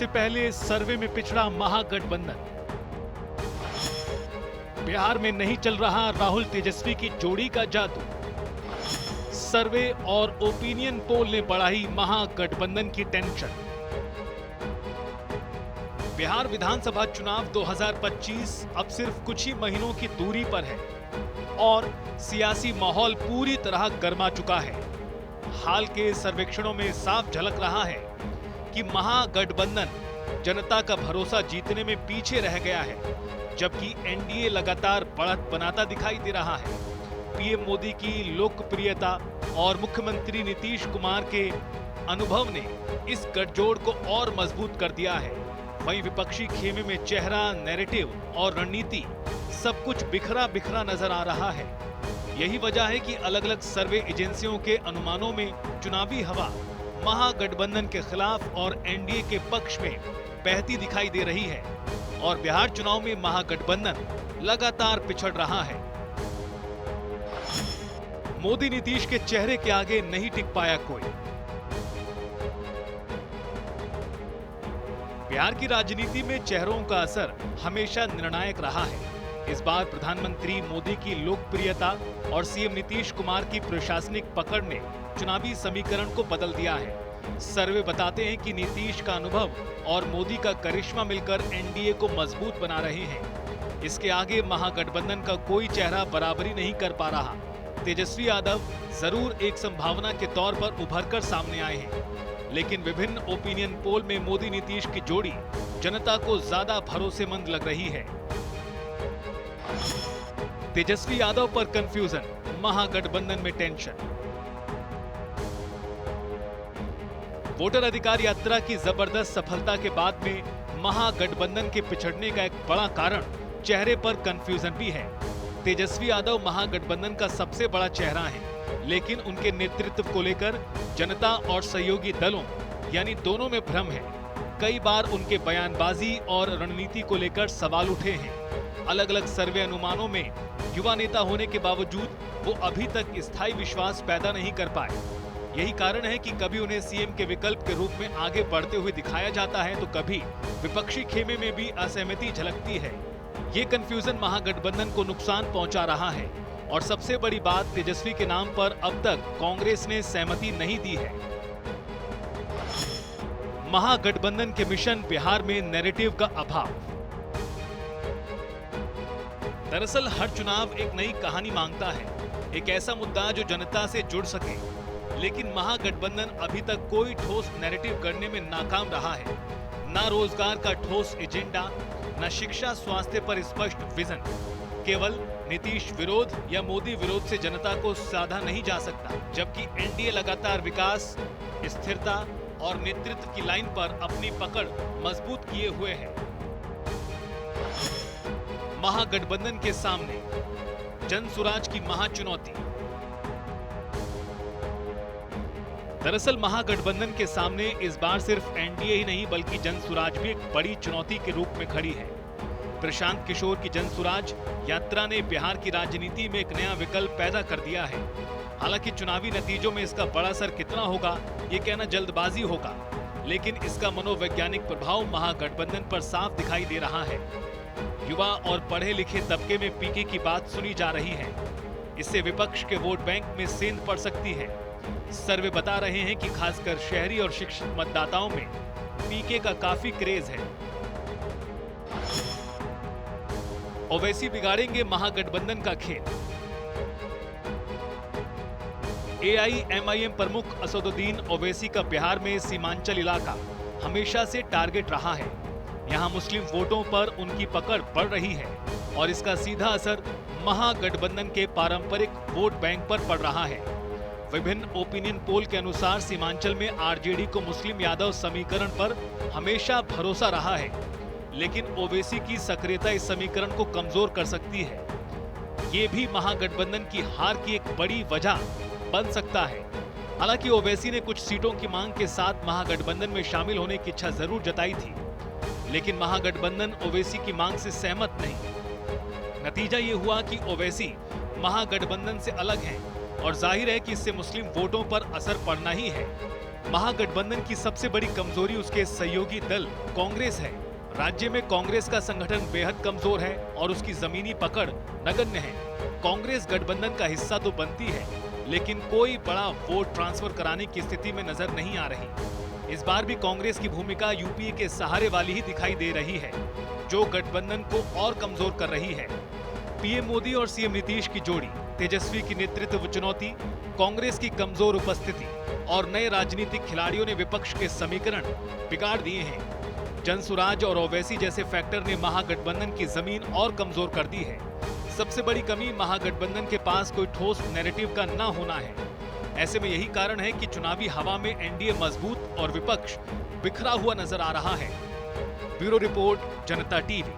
सबसे पहले सर्वे में पिछड़ा महागठबंधन। बिहार में नहीं चल रहा राहुल तेजस्वी की जोड़ी का जादू। सर्वे और ओपिनियन पोल ने बढ़ाई महागठबंधन की टेंशन। बिहार विधानसभा चुनाव 2025 अब सिर्फ कुछ ही महीनों की दूरी पर है और सियासी माहौल पूरी तरह गर्मा चुका है। हाल के सर्वेक्षणों में साफ झलक रहा है कि महागठबंधन जनता का भरोसा जीतने में पीछे रह गया है, जबकि एनडीए लगातार बढ़त बनाता दिखाई दे रहा है। पीएम मोदी की लोकप्रियता और मुख्यमंत्री नीतीश कुमार के अनुभव ने इस गठजोड़ को और मजबूत कर दिया है। वहीं विपक्षी खेमे में चेहरा, नैरेटिव और रणनीति सब कुछ बिखरा बिखरा नजर आ रहा है। यही वजह है कि अलग अलग सर्वे एजेंसियों के अनुमानों में चुनावी हवा महागठबंधन के खिलाफ और एनडीए के पक्ष में बहती दिखाई दे रही है और बिहार चुनाव में महागठबंधन लगातार पिछड़ रहा है। मोदी नीतीश के चेहरे के आगे नहीं टिक पाया कोई। बिहार की राजनीति में चेहरों का असर हमेशा निर्णायक रहा है। इस बार प्रधानमंत्री मोदी की लोकप्रियता और सीएम नीतीश कुमार की प्रशासनिक पकड़ ने चुनावी समीकरण को बदल दिया है। सर्वे बताते हैं कि नीतीश का अनुभव और मोदी का करिश्मा मिलकर एनडीए को मजबूत बना रहे हैं। इसके आगे महागठबंधन का कोई चेहरा बराबरी नहीं कर पा रहा। तेजस्वी यादव जरूर एक संभावना के तौर पर उभरकर सामने आए हैं, लेकिन विभिन्न ओपिनियन पोल में मोदी नीतीश की जोड़ी जनता को ज्यादा भरोसेमंद लग रही है। तेजस्वी यादव पर कंफ्यूजन, महागठबंधन में टेंशन। वोटर अधिकार यात्रा की जबरदस्त सफलता के बाद में महागठबंधन के पिछड़ने का एक बड़ा कारण चेहरे पर कंफ्यूजन भी है। तेजस्वी यादव महागठबंधन का सबसे बड़ा चेहरा है, लेकिन उनके नेतृत्व को लेकर जनता और सहयोगी दलों यानी दोनों में भ्रम है। कई बार उनके बयानबाजी और रणनीति को लेकर सवाल उठे हैं। अलग अलग सर्वे अनुमानों में युवा नेता होने के बावजूद वो अभी तक स्थायी विश्वास पैदा नहीं कर पाए। यही कारण है कि कभी उन्हें सीएम के विकल्प के रूप में आगे बढ़ते हुए दिखाया जाता है, तो कभी विपक्षी खेमे में भी असहमति झलकती है। ये कंफ्यूजन महागठबंधन को नुकसान पहुंचा रहा है और सबसे बड़ी बात, तेजस्वी के नाम पर अब तक कांग्रेस ने सहमति नहीं दी है। महागठबंधन के मिशन बिहार में नैरेटिव का अभाव। दरअसल हर चुनाव एक नई कहानी मांगता है, एक ऐसा मुद्दा जो जनता से जुड़ सके, लेकिन महागठबंधन अभी तक कोई ठोस नैरेटिव करने में नाकाम रहा है। ना रोजगार का ठोस एजेंडा, ना शिक्षा स्वास्थ्य पर स्पष्ट विजन। केवल नीतीश विरोध या मोदी विरोध से जनता को साधा नहीं जा सकता, जबकि एनडीए लगातार विकास, स्थिरता और नेतृत्व की लाइन पर अपनी पकड़ मजबूत किए हुए है। महागठबंधन के सामने जनसुराज की महाचुनौती। दरअसल महागठबंधन के सामने इस बार सिर्फ एनडीए ही नहीं बल्कि जनसुराज भी एक बड़ी चुनौती के रूप में खड़ी है। प्रशांत किशोर की जनसुराज यात्रा ने बिहार की राजनीति में एक नया विकल्प पैदा कर दिया है। हालांकि चुनावी नतीजों में इसका बड़ा असर कितना होगा ये कहना जल्दबाजी होगा, लेकिन इसका मनोवैज्ञानिक प्रभाव महागठबंधन पर साफ दिखाई दे रहा है। युवा और पढ़े लिखे तबके में पीके की बात सुनी जा रही है। इससे विपक्ष के वोट बैंक में सेंध पड़ सकती है। सर्वे बता रहे हैं कि खासकर शहरी और शिक्षित मतदाताओं में पीके का काफी क्रेज है। ओवैसी बिगाड़ेंगे महागठबंधन का खेल। एआईएमआईएम प्रमुख असदुद्दीन ओवैसी का बिहार में सीमांचल इलाका हमेशा से टारगेट रहा है। यहाँ मुस्लिम वोटों पर उनकी पकड़ बढ़ रही है और इसका सीधा असर महागठबंधन के पारंपरिक वोट बैंक पर पड़ रहा है। विभिन्न ओपिनियन पोल के अनुसार सीमांचल में आरजेडी को मुस्लिम यादव समीकरण पर हमेशा भरोसा रहा है, लेकिन ओवैसी की सक्रियता इस समीकरण को कमजोर कर सकती है। ये भी महागठबंधन की हार की एक बड़ी वजह बन सकता है। हालांकि ओवैसी ने कुछ सीटों की मांग के साथ महागठबंधन में शामिल होने की इच्छा जरूर जताई थी, लेकिन महागठबंधन ओवैसी की मांग से सहमत नहीं। नतीजा ये हुआ कि ओवैसी महागठबंधन से अलग हैं और जाहिर है कि इससे मुस्लिम वोटों पर असर पड़ना ही है। महागठबंधन की सबसे बड़ी कमजोरी उसके सहयोगी दल कांग्रेस है। राज्य में कांग्रेस का संगठन बेहद कमजोर है और उसकी जमीनी पकड़ नगण्य है। कांग्रेस गठबंधन का हिस्सा तो बनती है, लेकिन कोई बड़ा वोट ट्रांसफर कराने की स्थिति में नजर नहीं आ रही। इस बार भी कांग्रेस की भूमिका यूपीए के सहारे वाली ही दिखाई दे रही है, जो गठबंधन को और कमजोर कर रही है। पीएम मोदी और सीएम नीतीश की जोड़ी, तेजस्वी की नेतृत्व चुनौती, कांग्रेस की कमजोर उपस्थिति और नए राजनीतिक खिलाड़ियों ने विपक्ष के समीकरण बिगाड़ दिए हैं। जनसुराज और ओवैसी जैसे फैक्टर ने महागठबंधन की जमीन और कमजोर कर दी है। सबसे बड़ी कमी महागठबंधन के पास कोई ठोस नैरेटिव का न होना है। ऐसे में यही कारण है कि चुनावी हवा में एनडीए मजबूत और विपक्ष बिखरा हुआ नजर आ रहा है। ब्यूरो रिपोर्ट, जनता टीवी।